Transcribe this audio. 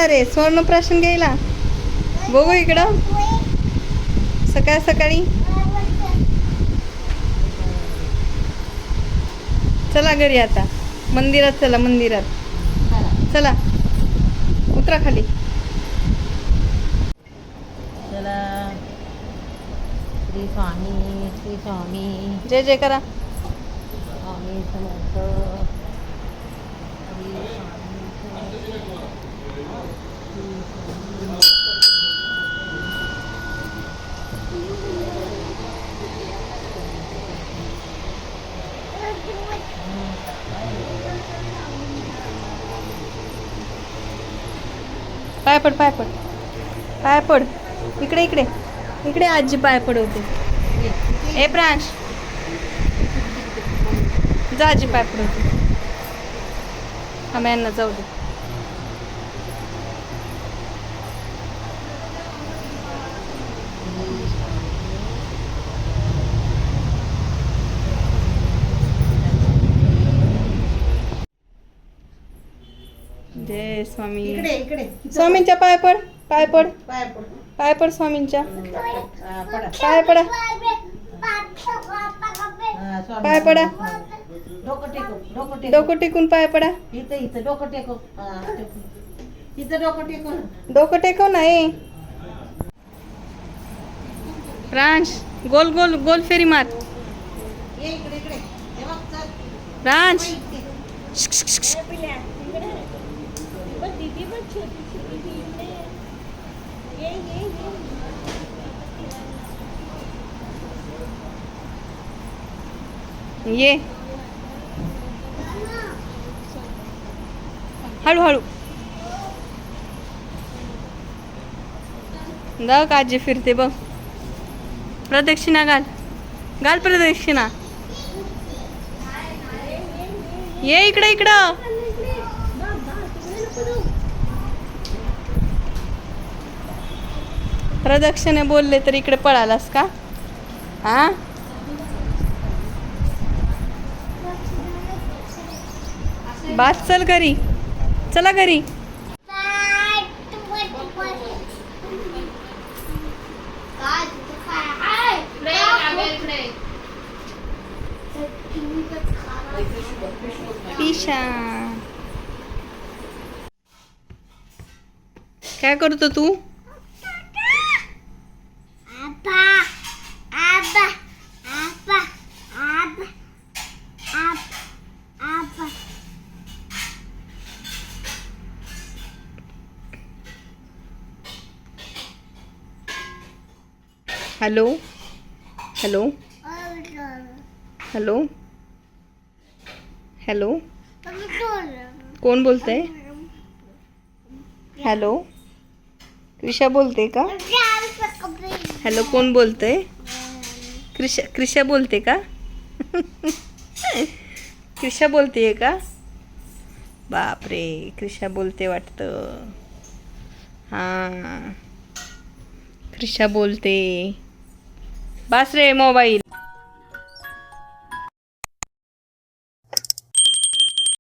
चालला रे स्वर्णप्राशन घ्यायला? बघू इकडं सकाळ सकाळी. चला घरी आता. मंदिरात चला, मंदिरात चला. उतरा खाली. चला. श्री स्वामी, श्री स्वामी. जय जय करा. स्वामी समर्थ. श्री पाय पड, पाय पड, पाय पड. इकडे इकडे इकडे आजी पाय पडवते. ए प्रांश जा, आजी पाय पडवते. आम्ही यांना जाऊ दे. जय स्वामी. इकडे इकडे. स्वामींच्या पाय पड, पाय पड, पाय पड. पाय पड स्वामींच्या. पडा. पाय पडा, स्वामी. पाय पडा. डोकं टेको, डोकं टेको. डोकं टेकून पाय पडा. इथं इथं डोकं टेको. इथं डोकं टेको. डोकं टेकव नाही. प्रांश गोल गोल गोल फेरी मार. ये इकडे इकडे. हे बघ चल. प्रांश ये. हळूहळू जा. काजी फिरते बघ. प्रदक्षिणा घाल, घाल प्रदक्षिणा. ये इकडे इकडं. प्रदक्षिणे बोलले तर इकडे पळालास का? हा बास. चल घरी, चला घरी. पिशा काय करतो तू? Hello hello hello hello. कोण बोलतंय? हॅलो क्रिशा बोलते का? हॅलो कोण बोलतंय? क्रिशा. क्रिशा बोलते का? क्रिशा बोलतेय का? बापरे, क्रिशा बोलते वाटतं. हां क्रिशा बोलते. बास रे मोबाईल.